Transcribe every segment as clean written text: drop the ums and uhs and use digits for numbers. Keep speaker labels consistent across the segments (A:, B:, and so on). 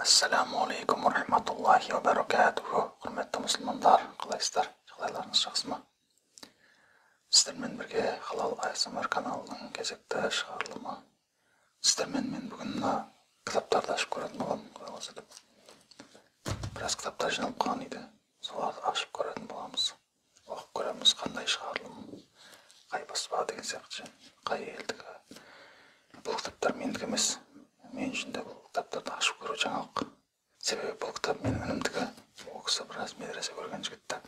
A: Assalamu alaikum wa rahmatullahi wa barakatuhu. Hurmatli musulmonlar, qalaysizlar? Жағдайларыңыз жақсы ма? Сіздермен бірге Халал ASMR каналының кезекті шығарылымы. Сіздермен мен бүгін кітаптарды ашып көретін боламын. Құдай қаласа деп. Біраз кітаптар жиналып қалған еді. Соларды ашып көретін боламыз. Оқып көреміз, қандай шығарылым, қай баспа деген сияқты, қай елдікі. Бұл кітаптар мендікі емес. Мен үшін де бұл кітаптарды ашып көру жаңалық. Себебі бұл кітап менің інімдікі. Ол кісі біраз медресе көрген жігітті.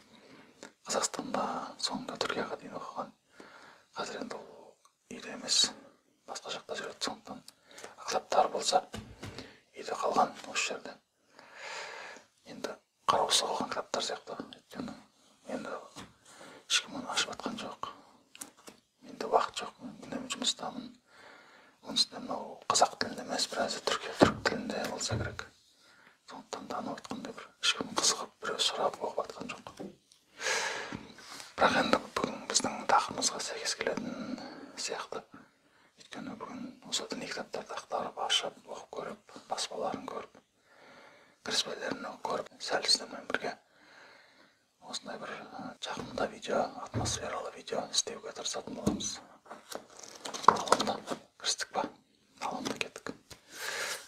A: Қазақстанда, соңында Түркияға дейін оқыған. Қазір енді ол үйде емес, басқа жақта жүреді. Сондықтан кітаптар болса үйде қалған осы жерде. Енді қараусыз қалған кітаптар сияқты. Өйткені енді ешкім оны ашып жатқан жоқ. Менде уақыт жоқ. Мен жұмыстамын. Онсында мынау қазақ тілінде емес, біразы түрк тілінде болса керек. Сондықтан да анау айтқандай бір ешкім қызығып біреу сұрап оқып жатқан жоқ. Бірақ енді бүгін біздің тақырыбымызға сәйкес келетін сияқты. Өйткені бүгін осы діни кітаптарды ақтарып, ашып, оқып көріп, баспаларын көріп, кіріспелерін көріп, сәл сіздермен бірге осындай бір жақында видео, атмосфералы видео істеуге тырысатын боламыз. Алында кірістік па? Алында кеттік.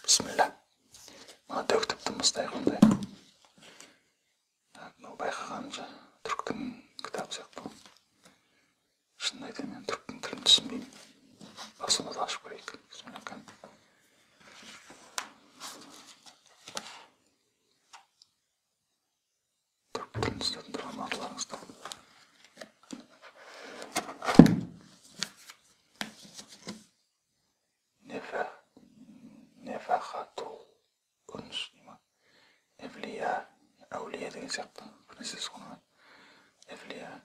A: Бисмилля. Мына дөктіптің мұстайық ондай. Мынау байқағанынша түріктің кітабы сияқты. Шынын айтайын, мен түріктің тілін түсінбеймін. Бірақ соны да ашып көрейік. Бисмилля. Түрік тілін түсінетін тұрған арларыңызды. Нефахатул үнс дейма. Эвлия, әулие деген сияқты. Бірнесе соны. Эвлия,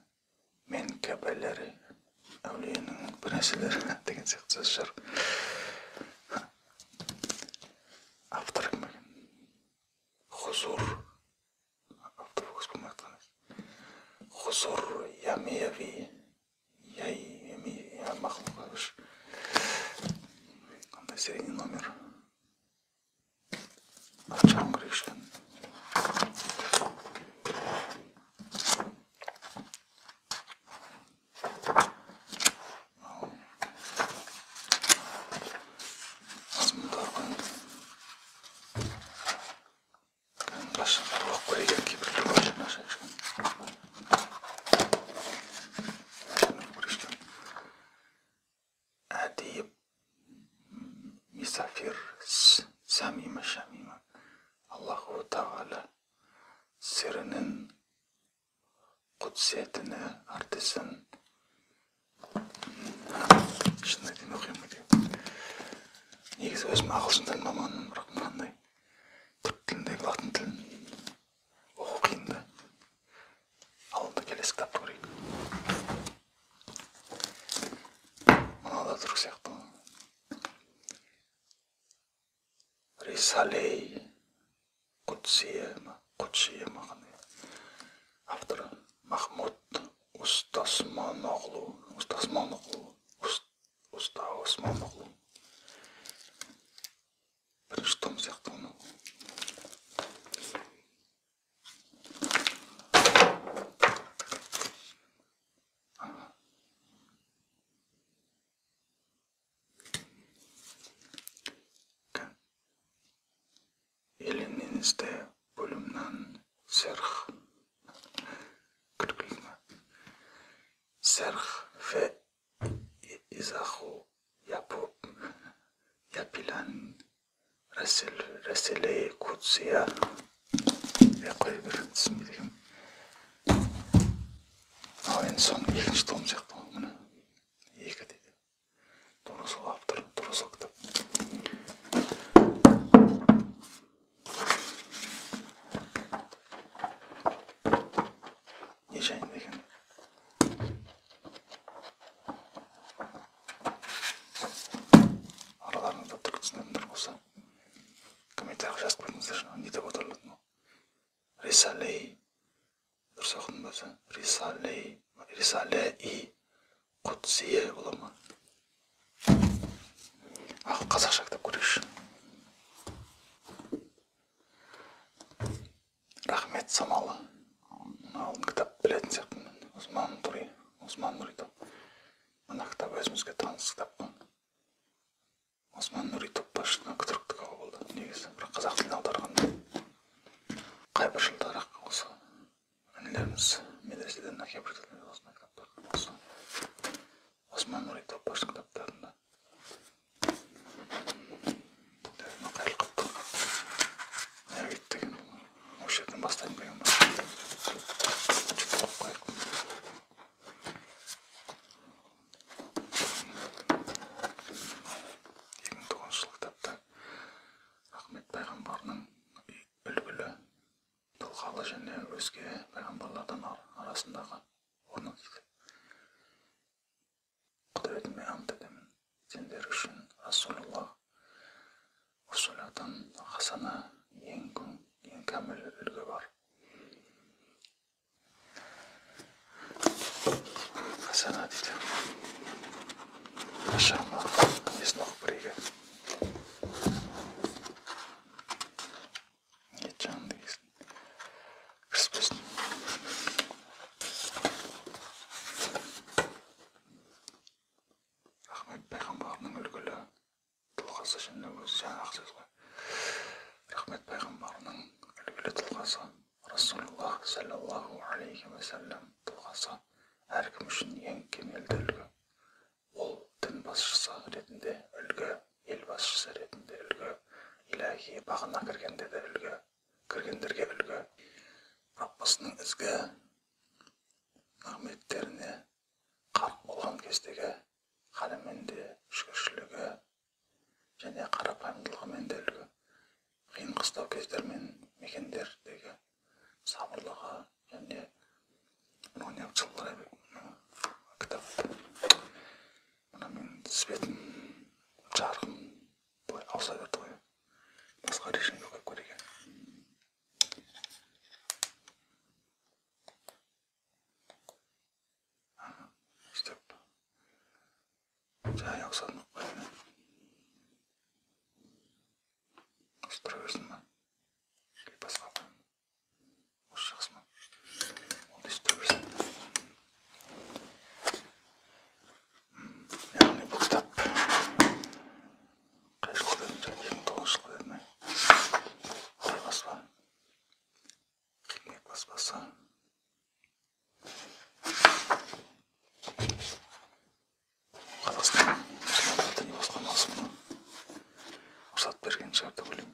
A: менкәбәлері, әулиенің бірнеселері деген сияқты сөз шығар. Автор кім екен? Хузур. Автор өз болмай айтқан. Хузур Ямиеви. Я мақлуқавыш. Қандай серийный номер. Açalım girişten. Azmınlar var. Başlıkları bak buraya gel ki bir başına aşağı çıkın. Adiyip misafir samime şamime. Allahu Teala sirinin kutsiyetini artırsın. Şunu edin okuyayım mı diyor. Негізі өзім ағылшын тілін маманмын, бірақ мынандай түрік тіліндегі латын тілін оқу қиын да. Алында келесі кітапты көрейік. Мынау да түрік сияқты. Рисалей Кутсия мағаны. Авторы Махмуд Устасмоноғлу. Бірінші том сияқты оны. Elinizde bölümden serh ve izahu yapılan Resile-i Kutsiya ve koy bir ismi diyeyim. En son ikinci tom çıktı bunu. İyi ki dedi. Doğrusu aptır, doğrusu kitap. Yaşayın diyeyim. Aralarında Türk düşünenler olsa комментарий жазып қойыңыздар, не деп отырылады. Рисалей, дұрыс оқыдым болса, Рисалей Кутсия бола ма? Қазақша кітап көрейікші. және өзге пайғамбарлардан арасындағы орны дейді. Құдіретіме ант етемін, сендер үшін Расулуллах усулатан хасана ең кәміл үлгі бар. Хасана дейді. Машалла, есін оқып бірейге. Рахмет пайғамбарының үлгілі тұлғасы, Расулуллах саллаллаху алейхи ва саллям тұлғасы әркім үшін ең кемелді үлгі. Ол дін басшысы ретінде үлгі, ел басшысы ретінде үлгі, иләхи бағына кіргендерге үлгі. Раббысының ізгі нығметтеріне қарқ болған кездегі халімен де шүкіршілігі және қарапайымдылығымен де үлгі. Қиын қыстау кездер мен мекендердегі сабырлығы және кітап. Мына мен тізбетін жарқын былай ауса берді ғой. Басқа режимге қойып көрейік. Істеп. Жай аусадым қойын. Тұра берсін ма? Басқа қойын. Осы жақсы ма? Онда тұра берсін. Яғни бұл кітап қай жылғы дедім? 2009 жылғы дедім. Қай баспа? Хикмет баспасы. Қазақстан мұсылмандар діни басқармасына рұқсат берген шығар деп ойлаймын.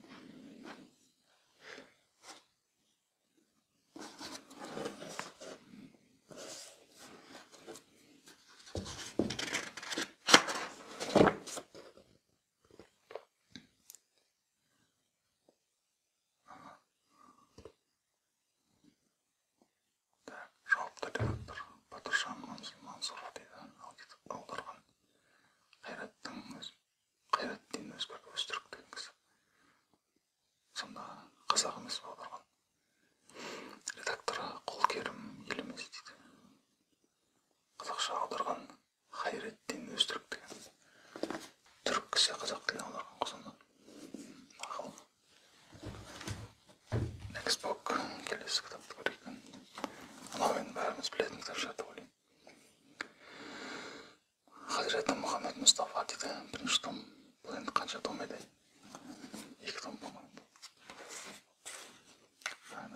A: Жауапты редактор Батыржан Мансұров дейді. Аударған Қайраттин Өзбек Өзтүрік деген кісі. Сонда қазақ емес аударған. Редакторы Қолкерім Елемес дейді. Қазақша аударған Қайраттин Өзтүрік деген. Түрік кісі қазақ тілін аударған қосында. Мақал. Next book. Келесі кітапты көрейік. Анау енді бәріміз білетін кітап шығар деп ойлаймын. Хазіреті Мұхаммед Мұстафа дейді. Бірінші том. Бұл енді қанша том еді? 2 том болмайды.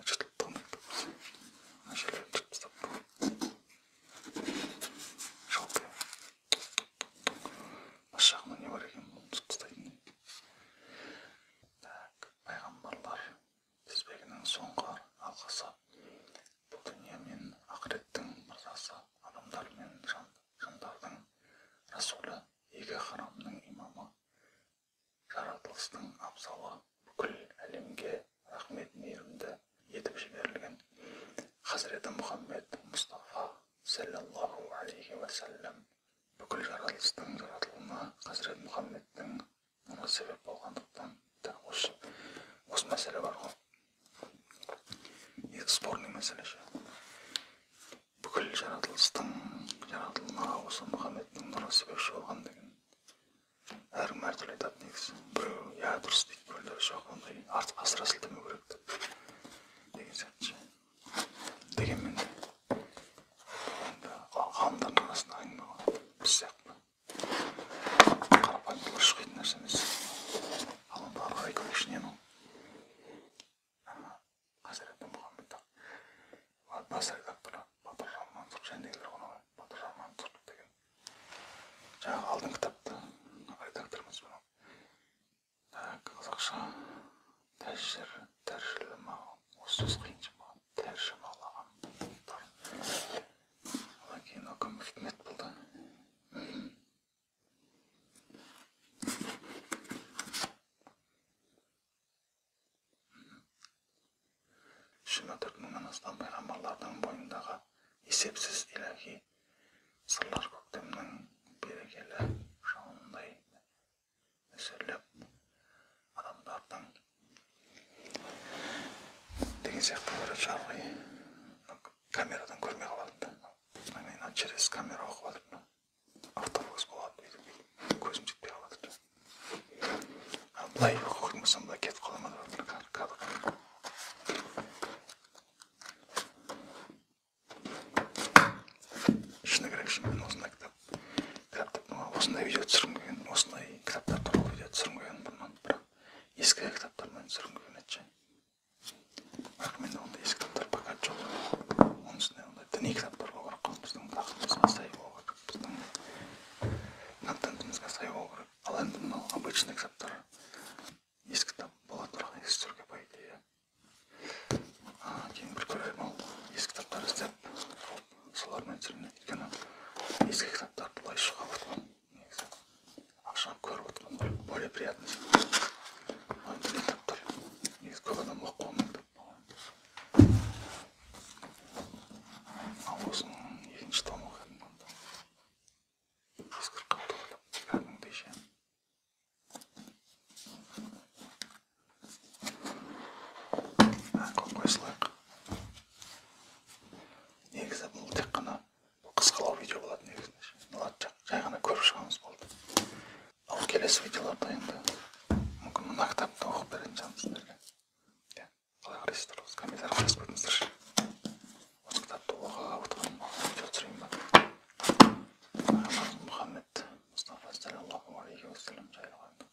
A: Чытылып тұғын еді. Жерлерін чытып тастап. Жалпы. Бас жағына не бар екен? Тұтып тастайтын. Пайғамбарлар тізбегінің соңғы алқасы. Бұл дүние мен ақыреттің мырзасы, адамдар мен жандардың расулы, екі харамның имамы, жаратылыстың абзалы, бүкіл әлемге рахмет мейірімді етіп жіберілген Хазіреті Мұхаммед Мұстафа саллаллаху алейхи ва саллям. Бүкіл жаратылыстың жаратылуына Хазірет Мұхаммедтің нұры себеп болғандықтан осы мәселе бар ғой. Спорный мәселе ше. Бүкіл жаратылуына осы Мұхаммедтің нұры себепші болған деген. Әркім әртүрлі айтады негізі. Біреу я дұрыс дейді, біреулер жоқ, ондай асыра сілтемеу керек деп. Деген сияқты ше. Дегенмен де ғалымдардың арасында әңгіме ғой. Біз сияқты. Қарапайым шықпайтын нәрсе емес. Ғалымдар қарай көрейікші не мынау. Хазіреті Мұхаммед бас редакторы Батыржан Мансұров жәндегілер ғана ғой. Батыржан Мансұров деген. Жаңағы алдың кітапты редакторымыз бұны. Қазақша 24.000'den астам peygamberlardan boyundağı esepsiz ilahi sırlar köktemden berekeli şanınday söylep adamlardan деген сияқты бір жарғы камерадан көрмей қалады да мен через камера оқып жатырмын автобус болады бүйтіп көзім жетпей қалып жатыр былай оқып қоймасам былай кетіп қала ма деп кадр шыны керек үшін мен осындай кітаптарды осындай видео түсіргім келген осындай кітаптар туралы видео түсіргім келген бұрыннан бірақ ескі кітаптармен түсіргім келген еді ше бірақ менде ондай ескі кітаптар пока жоқ оның үстіне ондай діни кітаптар болу керек қой біздің тақырыбымызға сай болу керек біздің контентімізге сай болу керек ал енді мынау обычный кітаптар ескі кітап болады бірақ ескі түрге по идее кейін бір көрермін ол ескі кітаптар іздеп солармен түсірген өйткені ескі кітаптарды былай шығарып отырған негізі ақшаны көріп отырған более приятный діни кітаптар негізі көп адам оқып қалмайды ал осының екінші томы кәдімгі ескіріп қалды кәдімгідей ше қоя салайық негізі бұл тек қана қысқалау видео болады негізінде оларды жай ғана көріп шығамыз болды ал келесі видеоларда енді мүмкін мына кітапты оқып беретін шығармын сіздерге қалай қарайсыздар осы комментарий жазып қойыңыздаршы осы кітапты оқып отырған видео түсірейін ба мұхаммед мұстафа саллаллаху алейхи уассалам жайлы қойды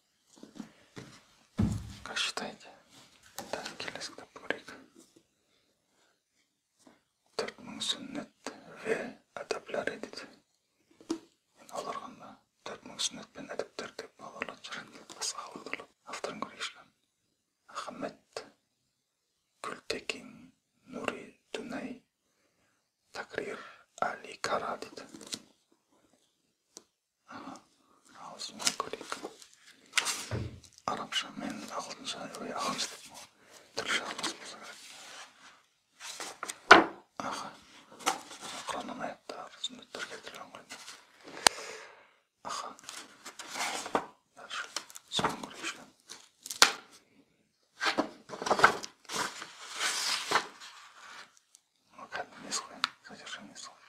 A: как считаете келесі кітапты көрейік 4000 сүннет ve әдәпләре дейді мен аударғанда 4000 сүннет пен әдәптер деп аударылады жүреді басқа аударылады авторын көрейікші ахмет Gültekin Nuri Dunay Takrir Ali Kara дейді ағылшынша көрейік арабша мен ағылшынша ағылшынша деп түркіше аралас болса керек құраннан аяттар сүннеттер келтірген ғой дальше соны көрейікші кәдімгі несі ғой содержаниесі ғой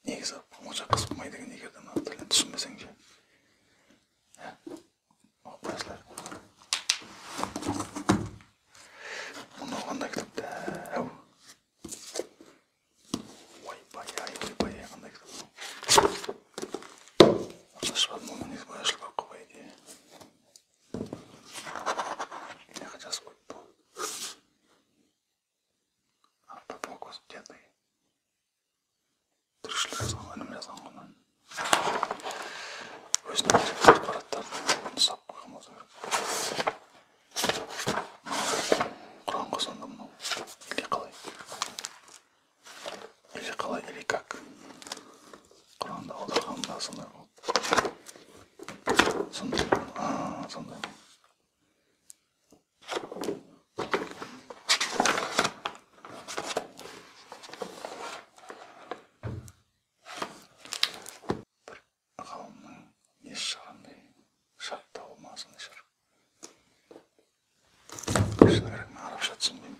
A: негізі онша қызық болмайды екен егер де мына тілін түсінбесең ше оқып қоя салайық мынау қандай кітап дәу ойбай қандай кітап ашып алдым оны негізі былай ашылып қойып қойды мына жаққа жазып қойыпты автопокус деді түркішілік жазған өнім жазған ғой өзіне керекті ақпараттарды ұсап қойған болса керек құран қосында мынау или қалай или как құранда аударғанда сондай болды сондай бір ғалымның несі шығарғандай шартта болмасын шығар шыны керек мен арабша түсінбеймін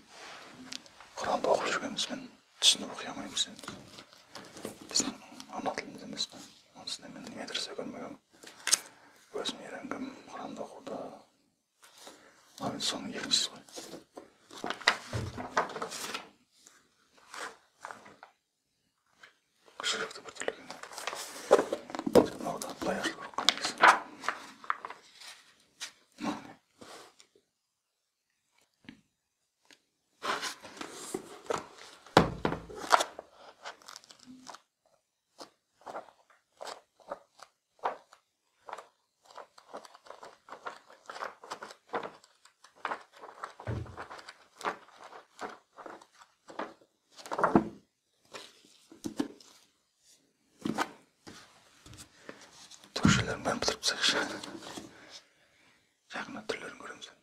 A: құранды оқып жүргенімізбен түсініп оқи алмаймыз енді біздің ана тіліміз емес пе оның үстіне мен медресе көрмегенмін өзім үйренгенмін құранды оқуды ал енді соның екіншісі ғой жүректі бір түрлі екен мынау да былай ашылу керек қой негізі Türkçelerin ben bitirip sakışa. Yakında türlerini görüyorum sen.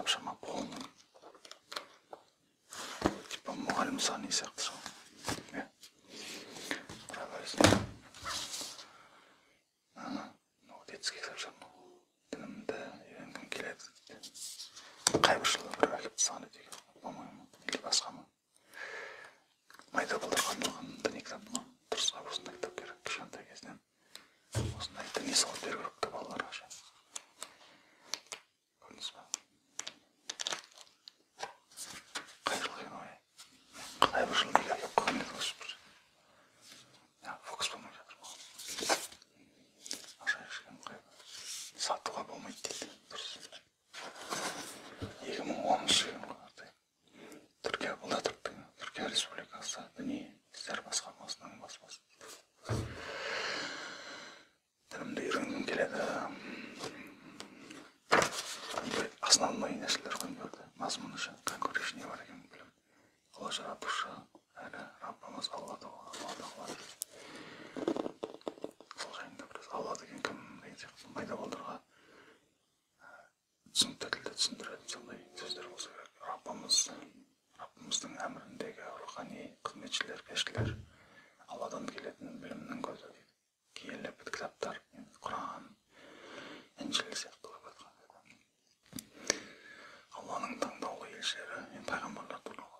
A: тапшырма полный. Типа мұғалім саны сияқты шығар. Правильно. Ну, детский тапшырма. Дінімді үйренгім келеді. Қай бір жылы бір әліпті саны деген, по-моему, или басқа ма? Майда балдарға арналған діни кітап ма? Дұрысқа осындай кітап керек, кішкентай кезден. Осындай діни сауат беру керек те балаларға ше. Көрдіңіз ба? Қай жыл екен ой? Қай бір жыл неге келіп қалған еді осы бір? Фокус болмай жатыр ма? Ашайық ішкен қай бір? Сатуға болмайды дейді. Дұрыс. 2010 жылы Түркия бұл да Түркия Республикасы діни істер басқармасының баспасы. Дінімді үйренгім келеді. Основной нәрселер қойып мазмұны үшін конкурсне бар екен білім. Алла жаратушы, әлі Раббымыз Алла тағала. Сол жайында біраз Алла деген кім деген сияқты майда балдарға түсінікті тілде түсіндіретін сондай сөздер болса керек. Раббымыздың әміріндегі рухани қызметшілер, пешкілер, Алладан келетін білімнің көзі дейді. Киелі кітаптар, Құран, Инжил сияқты қойып айтқан. Алланың таңдаулы елшілері, пайғамбарлар туралы.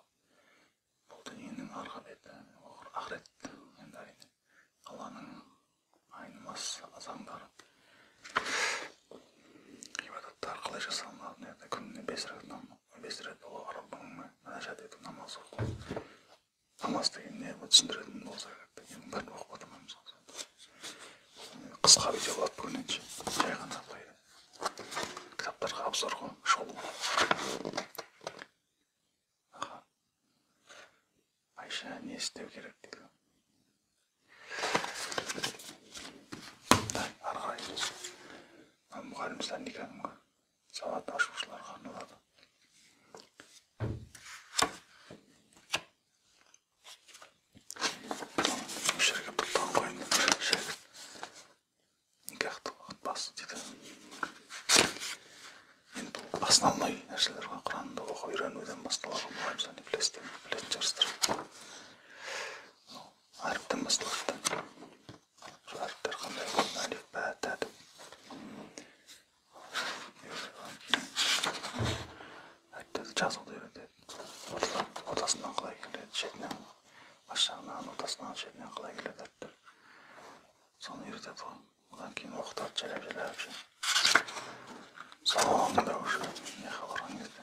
A: Бұл дүниенің арғы беті, ақырет, енді әрине. Алланың айнымас заңдары. Ғибадаттар қалай жасалынады, күніне 5 рет Аллаға Раббыңа мінәжат ету, намаз оқу. Намаз деген не түсіндіретін болса керек, ең бәрін оқып отырмаймыз. Қысқа видео болады бүгіннен ше. Жай ғана кітаптарға обзор ғой, шолу. Айша не істеу керек дейді. Ары қарай мұғаліміздер не кәдімгі сауат ашушыларға арналады. Жерге бұттан қойын шәкірт никақты уақыт басы дейді. Енді бұл основной нәрселер ғой, Құранды оқып үйренуден басталады. Мұғаліміздер не білетін жарыстыр. Әріптен басталады. Сол әріптер қандай болсын, әлиф, бә, тәді. Әріптерді жазуды үйретеді. Ортасынан қалай келеді, шетінен, бас жағынан, ортасынан, шетінен қалай келеді әріптер. Соны үйретеді ғой. Одан кейін оқытады, жайлап ше. Соңында уже не хабарған кезде.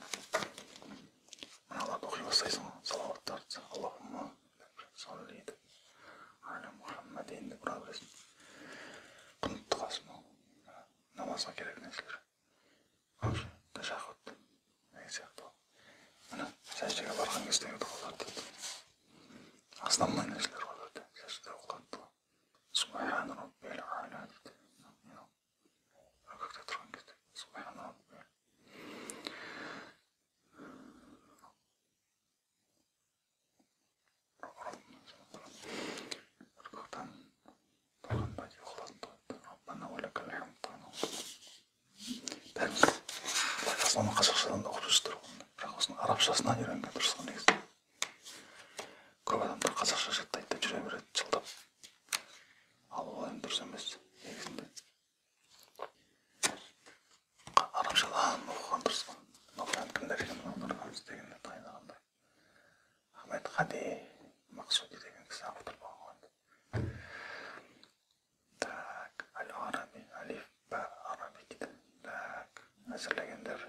A: Мыналарды оқи бастайсың ғой, салауаттарды. Аллахумма саллиді. Аля Мұхаммадин деп бұра бересің. Құнып тұғасың ол. Намазға керек нәрселер. Тәшахуд деген сияқты ол. Міне сәждеге барған кездегі дұғаларды. Основной нәрселер ғой өте. Сәжде оқылады. Субхан Раббил А'ла дейді. Көкте тұрған кезде. Субхан Раббил. Көктен тұрғанда оқылады. Раббана ва лакал хамд. Бәріміз оны қазақшадан да оқып жүрсіздер ғой. Бірақ осының арабшасынан үйренген дұрыс қой негізі. Көп адамдар қазақша жаттайды деп жүре береді, жылдап. Ал ол енді дұрыс емес негізінде. Арабшадан оқыған дұрыс қой. Оқыған кімдер екен оларға іздегенде дайындағандай. Ахмет Хади Мақсуди деген кісі автор болған ғой. Так, Аль-Араби, Алиф, Ба, Араби дейді. Так, әзірлегендер.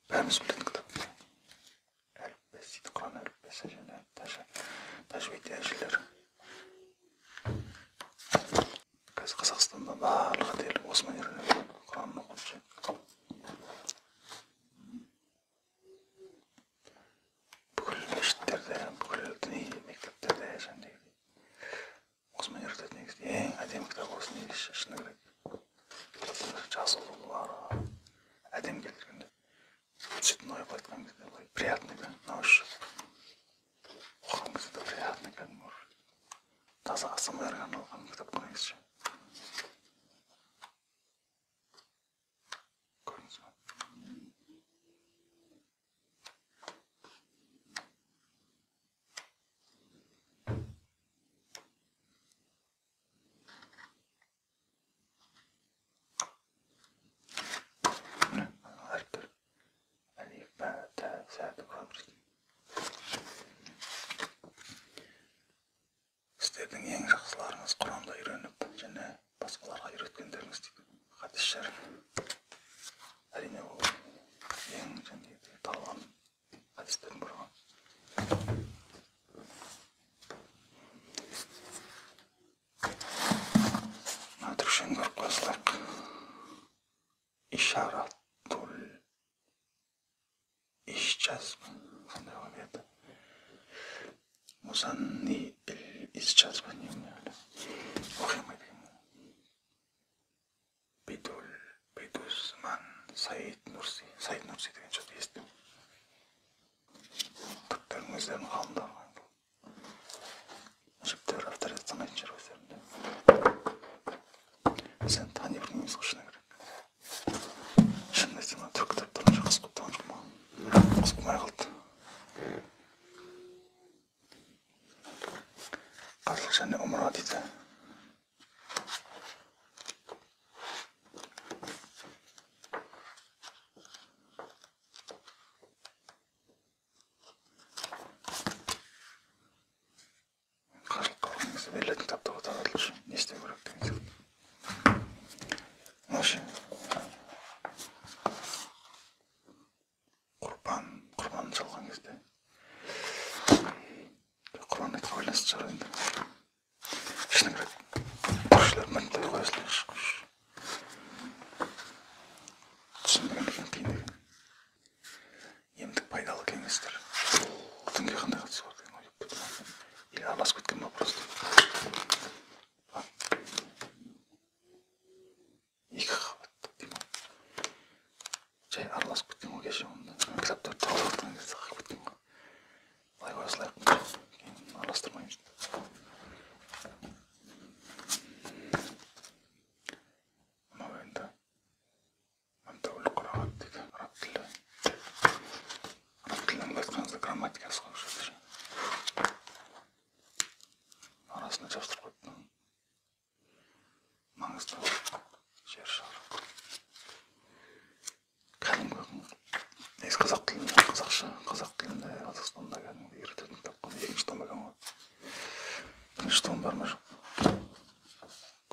A: Бәріміз білетін кітап. Әліппес дейді, Құран әліппесі және тәжвид әжелер. Қазір Қазақстанда барлығы дерлік осымен үйренеді. Құранын оқып жүр. Бүкіл мешіттерде, бүкіл діни мектептерде және осымен үйретеді негізі. Ең әдемі кітап осы негізі шыны керек. Жазылулары әдем келтіргенде. Цветной айтқан кезде сәті құрады. Сіздердің ең жақсыларыңыз Құранды үйреніп, және басқаларға үйреткендеріңіз дейді. Хадис шәріп. Әрине ол ең талған хадистердің бірі. Түркшені көріп қойсылайық. İşaratul İşcazm. Сондай ғой еді. Музанни İşcazm. Неме әлі? Оқимайды. Бейдузман Саид Нурси. Саид Нурси деген жөді естім. Түріктердің өздерінің ғалымдары ғой. Жіптер авторитет санайтын жер өздерінде. Сен тани білмейміз ғой шыны керек. Шынында айтсам, түрік кітаптарын жақсы құптаған жоқ ма? Құс болмай қалды. Қажылық және умра дейді. Қажылыққа болмаса берілетін кітапта отырады. Не істеу керек деген сияқты. Вообще. Құрбан шалған кезде. Құрбан айтқа байланысты шығар енді. Шыны керек. Көршілер міндет қойсылайық. Түсінбегендіктен қиын деген. Емдік пайдалы кеңестер. Дінге қандай қатысы бар деген ойып кеткен. Или араласып кеткен ба просто. Екі қабатты деймін. Жай араласып кеткен ғой кеше онда. Кітаптарды талдықтан кезде қағып кеткен ғой. Былай қойсылайық. Кейін араластырмаймыз. Мынау енді Мантаулы Құрағат дейді. Араб тілі. Араб тілінің айтқаныңызда грамматикасы ғой жүрді. Арасына жабыстырып қойыпты. Маңызды жер шығар. Кәдімгі негізі қазақ тілінде, қазақ тілінде Қазақстанда кәдімгі үйрететін кітап қой. Екінші том екен ғой. Бірінші том бар ма жоқ?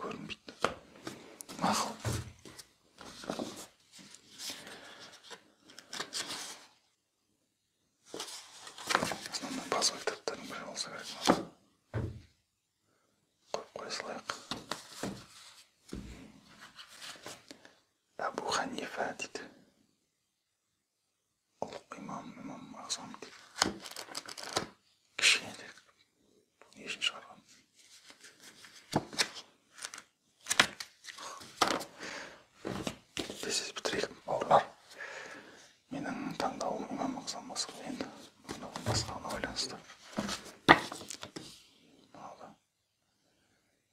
A: Көрінбейді. Мақұл. Основной базовый кітаптардың бірі болса керек. Қойып қойсылайық. Абу Ханифа дейді. Ұлық имам Ағзам дейді. Кішкене де не үшін шығарған? Тез бітірейік бауырлар. Менің таңдауым имам Ағзам басқа енді. Басқаны ойланысты.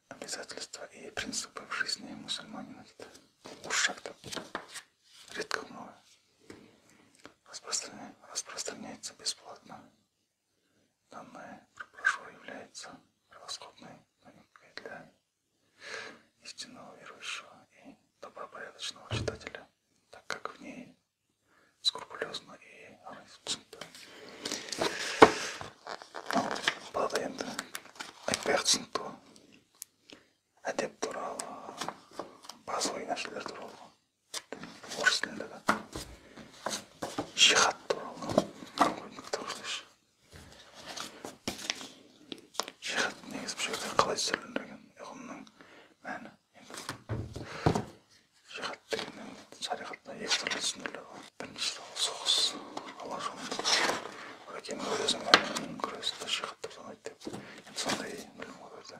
A: Обязательства и принципы в жизни мусульманина. Орысша кітап. Редко много. Распространяется бесплатно. Данная брошюра является превосходной новинкой для истинного верующего и добропорядочного читателя, так как в ней скрупулезно и Бұлада енді айтпай-ақ түсінікті ғой. Әдеп туралы, базовый нәрселер туралы. Орыс тілінде де. Жихад туралы. Жихад негізі бұл жерде қалай сөйлендірген ұғымның мәні. Жихад дегеннен шариғатта екі түрлі түсіндіріледі ғой. Біріншісі ол соғыс, Алла жолында. Одан кейін өзің мәнін күресті жихад деп санайды деп. Енді сондай білім ғой өзі.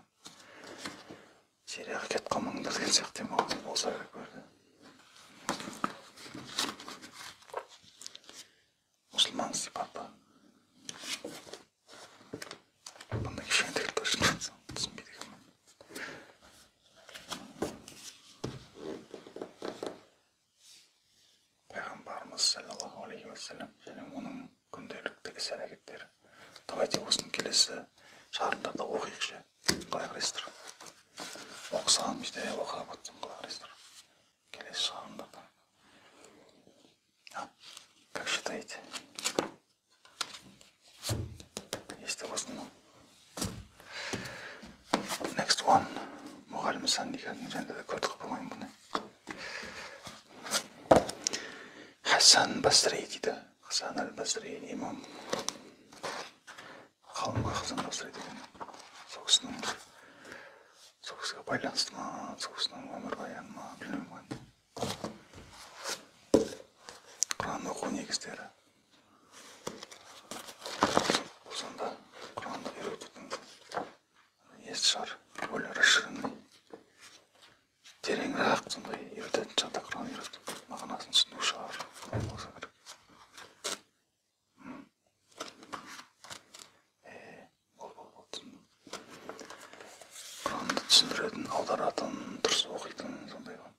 A: Сирияға кетіп қалмаңдар деген сияқты болса керек көрді. Мұсылман сипаты. Бұнда кішкене тегіл тұршын түсінбейді екен. Пайғамбарымыз саллаллаху алейхи уассалам және оның күнделікті іс-әрекеттері. Давайте осының келесі шағырындарда оқиықшы. Қалай қарайсыздар? Оқысам, işte оқыға батсам қалай қарайсыздар? Келесі шағырындарда. Как считаете? Hasan nikahının üzerinde de gördük babayım bunu. Hasan Basri deydi. Hasan el-Basri imam. Қалыңға Hasan Basri деген. Соғысқа байланысты ма, соғысының өмірбаяны ма, білмеймін. Құран оқу негіздері. Сонда Құранды үйретудің есі шығар, более расширенный. Тереңірек сондай үйрететін жағда Құран үйретіп, мағынасын түсіну шығар. Болса керек. Құранды түсіндіретін, аударатын, дұрыс оқитын сондай ғой.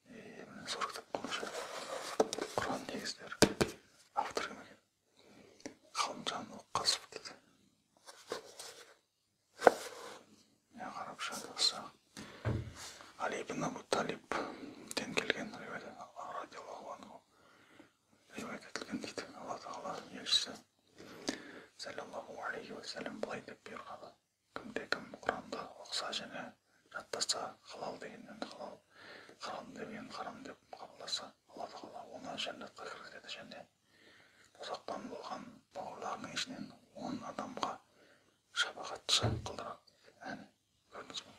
A: Міне зор кітап қойшы. Құран негіздері. Автор кім екен? Ғалымжан Оқасов дейді. Мен қарап шақырса. Али ибн Абу Талибтен келген радиаллаху анху риуаят етілген дейді. Алла тағала елшісі саллаллаху алейхи уассалам былай деп бұйырғаны. Кімде-кім Құранды оқыса және жаттаса, халал дегеннен халал, харам деген харам деп қабылдаса, Алла тағала оны жәннатқа кіргізеді және тозақтан болған бауырларының ішінен 10 адамға шапағатшы қылдырады. Әне, көрдіңіз бе?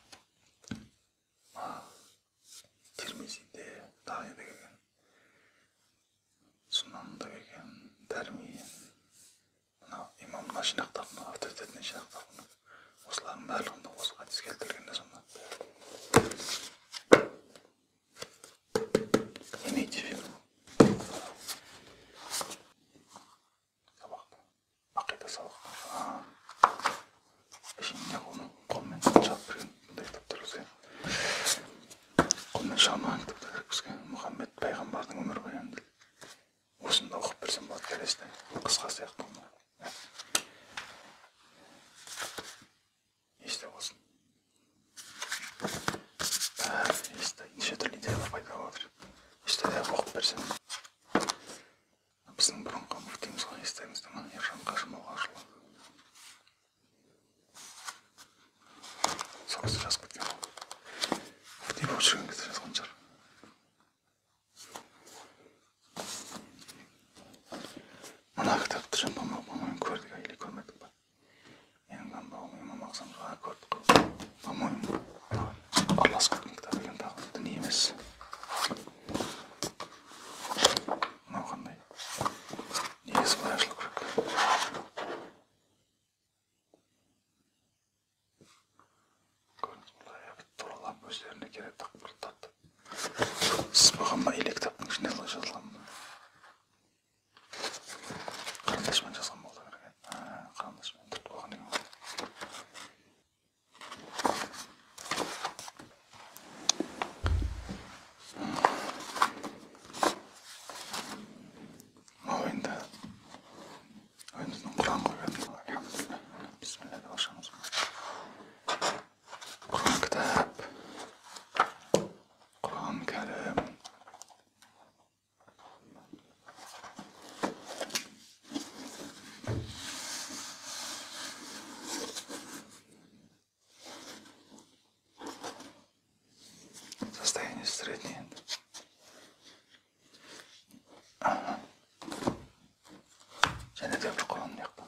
A: Тирмизиде тағы да келген, Сунанда келген, Дәрми, мына имамның жинақтарының авторитетіне жинақтарының осылардың барлығында осы хадис келтіргенде сонда. Емейте фильм. Сабақты. Ақида сабақты. Ішінде қолмен жауап берген бұндай кітаптар өзге. Қолмен шағылмаған кітаптар керек бізге. Мұхаммед пайғамбардың өмірбаяны дейді. Осында оқып берсем болады келесіне. Қысқа сияқты оны. Есте болсын. Есте неше түрлі идеялар пайда болып жатыр. Есте оқып берсем. Біздің бұрынғы мүфтиіміз ғой, естеңізді ме? Ержан Қажымұлғашұлы. Сол кісі жазып кеткен ғой. Мүфти болып жүрген кезде жазған шығар. Мына кітапты по-моему көрдік, или көрмедік па? Менің бауым имам Ағзам жаңа көрдік қой. По-моему, барласып кеткен кітап екен тағы діни емес. Мынау қандай? Негізі былай ашылу керек. Көрдіңіз бұлай туралап өздеріне керекті ақпараттарды. Сіз бұған ба или кітаптың ішінде былай жазылған ба? Қарындашпен жазған болса керек. Қарындашпен тұрып қойған екен. Ойындың Құран қойған. Алхамдулилlah. Бисмилlah деп ашамыз. Құран кітап. Құран кәрім. Состояние среднее. Және де бір Құран яқты.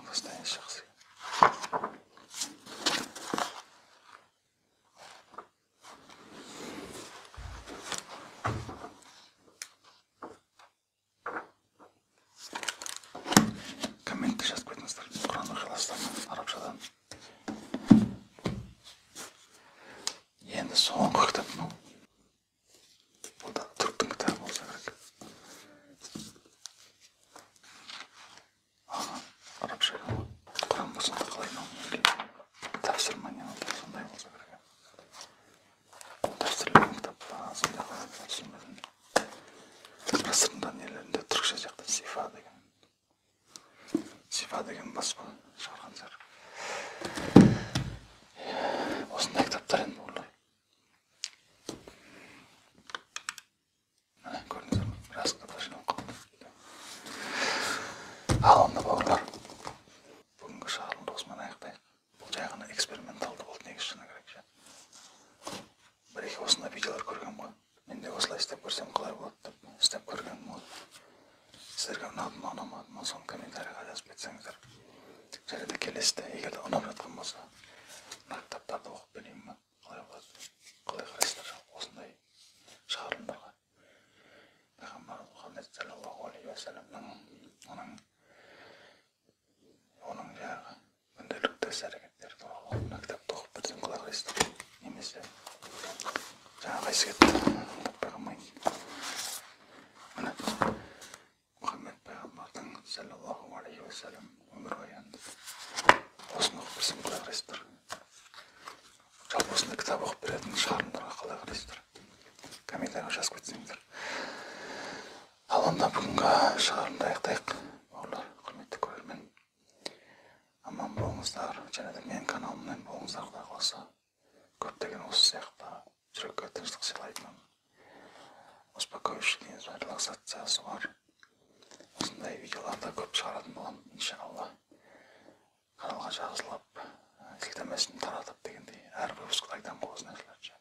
A: Состояние жақсы. Комментті жазып кетіңіздер. Құран оқиласыздар ма? Арабшадан. Енді соңғы кітап мынау. Бұл да түріктің кітабы болса керек. ve sellem'nin onun jағы gündelikte әрекеттері туралы мына кітапты оқып берсең құдай қалайсыздар. Немесе жаңа қайсы кетті таппай қалмайын. Міне Мұхаммед пайғамбардың саллаллаху алейхи ва саллям өмірбаяны. Осыны оқып берсең құдай қалайсыздар. Жалпы осындай кітап оқып беретін шығарымдарға қалай қарайсыздар? Комментарийға жазып кетсеңіздер. Ал онда бүгінгі шығарымды аяқтайық. Бауырлар, құрметті көрермен. Аман болыңыздар, және де менің каналымнан болыңыздар, құдай қаласа. Көптеген осы сияқты жүрекке тыныштық сыйлайтын успокоивший деген релаксациясы бар. Осындай видеоларда көп шығаратын боламын, иншалла. Каналға жазылып, сілтемесін таратып дегендей, әр выпускты айтамын ғой осы нәрселерді.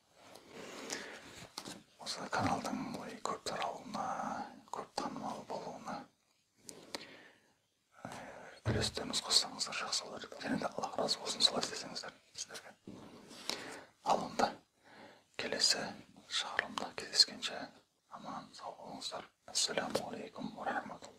A: Осы каналдың көп таралуына, көп танымал болуына үлестеріңіз қоссаңыздар жақсы болар еді. Және де Аллах разы болсын, солай істесеңіздер сіздерге. Ал онда келесі шығарылымда кездескенше аман сау болыңыздар. Ассаламу алейкум ва рахматуллах.